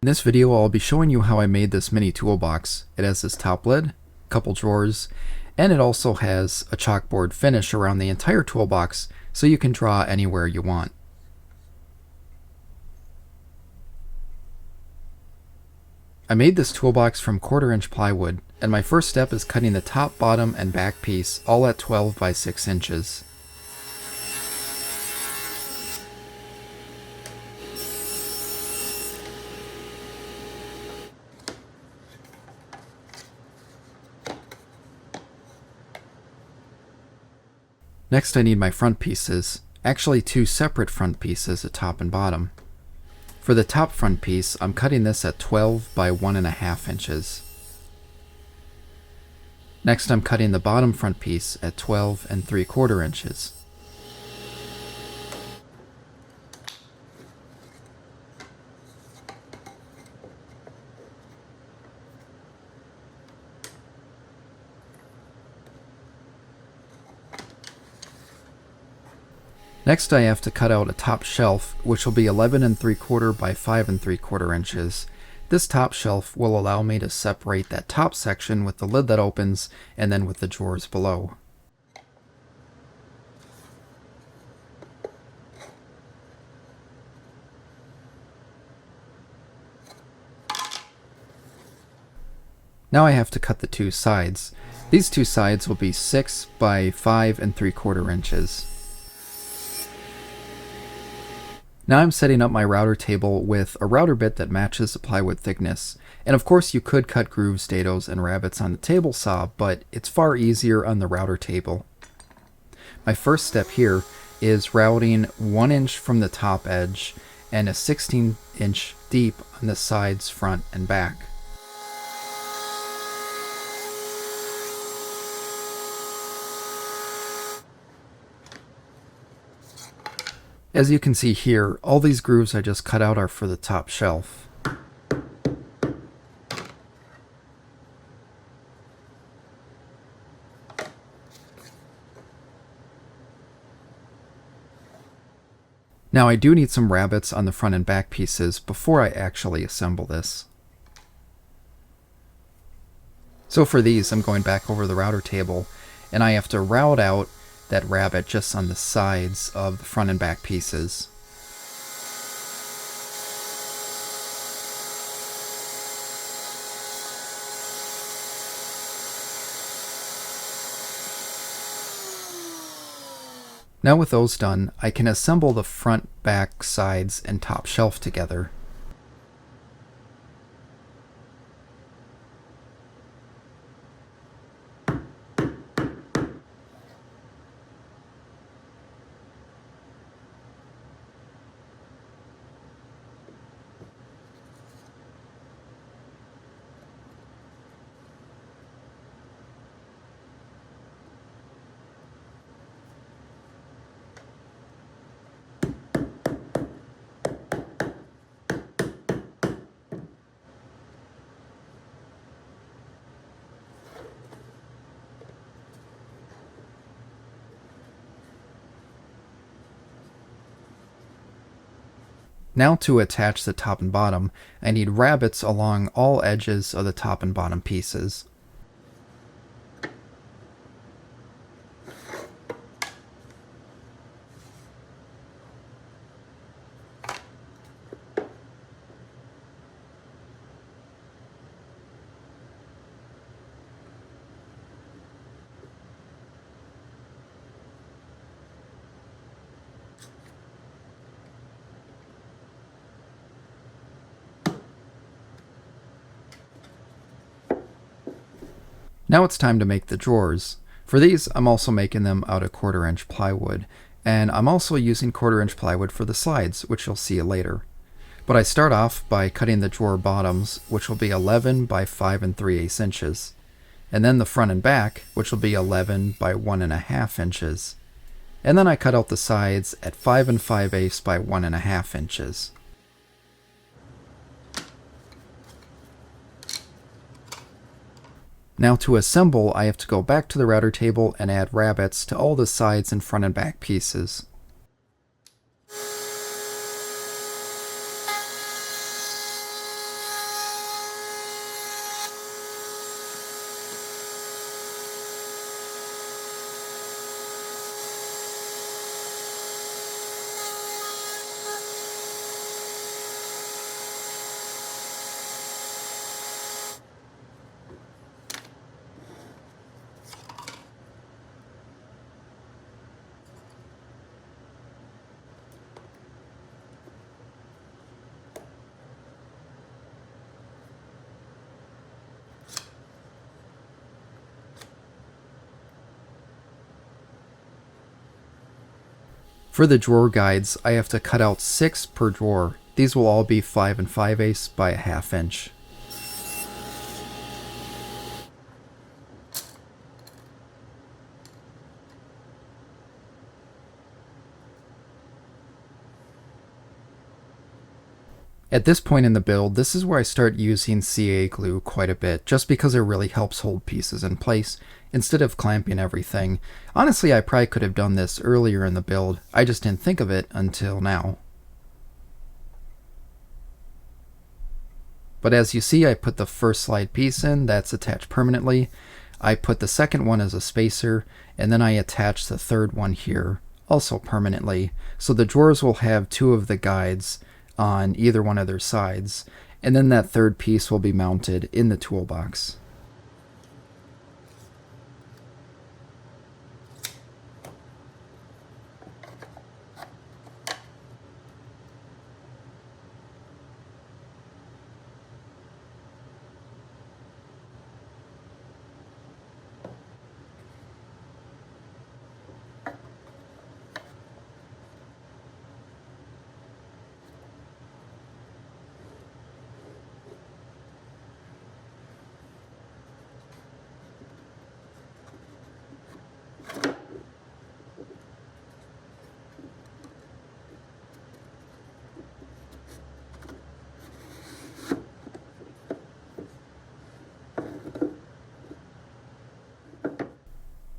In this video, I'll be showing you how I made this mini toolbox. It has this top lid, couple drawers, and it also has a chalkboard finish around the entire toolbox so you can draw anywhere you want. I made this toolbox from 1/4-inch plywood, and my first step is cutting the top, bottom, and back piece all at 12 by 6 inches. Next I need my front pieces, actually two separate front pieces at top and bottom. For the top front piece, I'm cutting this at 12 by 1.5 inches. Next I'm cutting the bottom front piece at 12 3/4 inches. Next I have to cut out a top shelf, which will be 11 3/4 by 5 3/4 inches. This top shelf will allow me to separate that top section with the lid that opens and then with the drawers below. Now I have to cut the two sides. These two sides will be 6 by 5 3/4 inches. Now I'm setting up my router table with a router bit that matches the plywood thickness. And of course you could cut grooves, dados, and rabbets on the table saw, but it's far easier on the router table. My first step here is routing 1 inch from the top edge and a 16-inch deep on the sides, front, and back. As you can see here, all these grooves I just cut out are for the top shelf. Now I do need some rabbets on the front and back pieces before I actually assemble this. So for these, I'm going back over the router table, and I have to route out that rabbet just on the sides of the front and back pieces. Now with those done, I can assemble the front, back, sides, and top shelf together. Now to attach the top and bottom, I need rabbets along all edges of the top and bottom pieces. Now it's time to make the drawers. For these, I'm also making them out of 1/4-inch plywood, and I'm also using 1/4-inch plywood for the slides, which you'll see later. But I start off by cutting the drawer bottoms, which will be 11 by 5 3/8 inches, and then the front and back, which will be 11 by 1.5 inches. And then I cut out the sides at 5 5/8 by 1.5 inches. Now to assemble, I have to go back to the router table and add rabbets to all the sides and front and back pieces. For the drawer guides, I have to cut out 6 per drawer. These will all be 5 5/8 by a 1/2 inch. At this point in the build, this is where I start using CA glue quite a bit, just because it really helps hold pieces in place instead of clamping everything. Honestly, I probably could have done this earlier in the build, I just didn't think of it until now. But as you see, I put the first slide piece in, that's attached permanently. I put the second one as a spacer, and then I attach the third one here, also permanently. So the drawers will have 2 of the guides on either one of their sides, and then that third piece will be mounted in the toolbox.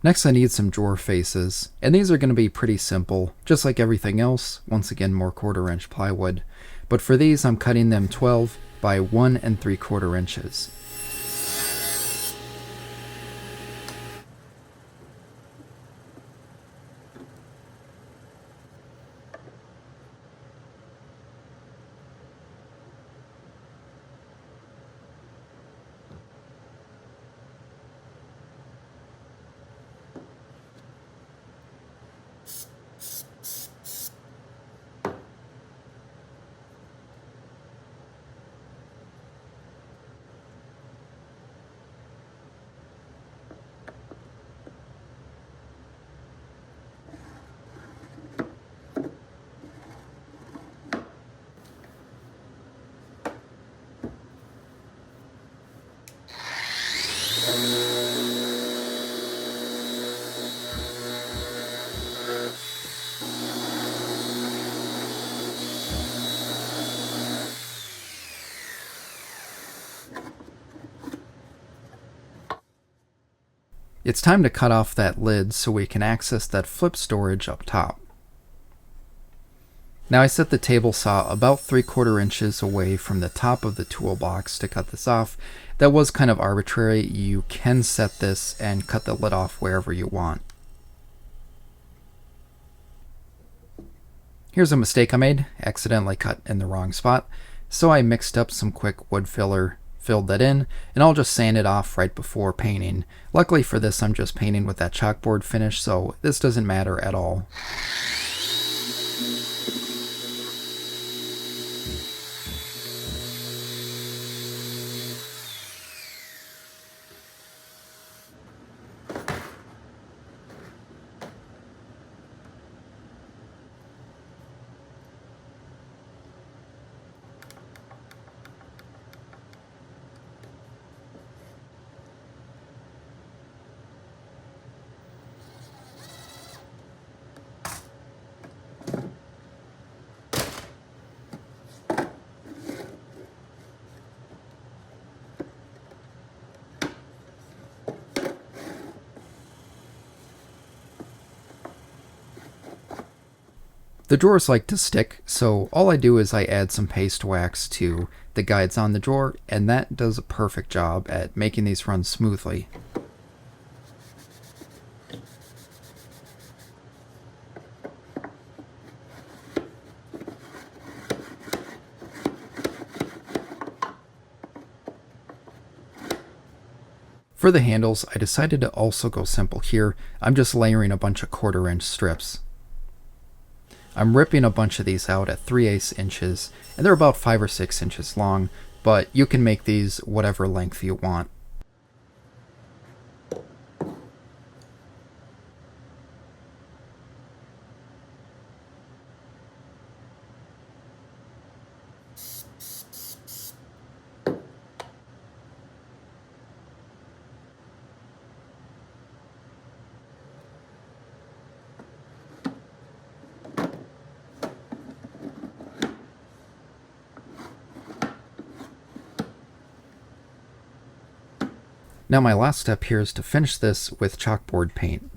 Next I need some drawer faces, and these are going to be pretty simple, just like everything else, once again more 1/4 inch plywood. But for these I'm cutting them 12 by 1 3/4 inches. It's time to cut off that lid so we can access that flip storage up top. Now I set the table saw about 3/4 inches away from the top of the toolbox to cut this off. That was kind of arbitrary. You can set this and cut the lid off wherever you want. Here's a mistake I made, accidentally cut in the wrong spot. So I mixed up some quick wood filler, filled that in, and I'll just sand it off right before painting. Luckily for this, I'm just painting with that chalkboard finish, so this doesn't matter at all. The drawers like to stick, so all I do is I add some paste wax to the guides on the drawer, and that does a perfect job at making these run smoothly. For the handles, I decided to also go simple here. I'm just layering a bunch of 1/4 inch strips. I'm ripping a bunch of these out at 3/8 inches, and they're about 5 or 6 inches long, but you can make these whatever length you want. Now my last step here is to finish this with chalkboard paint.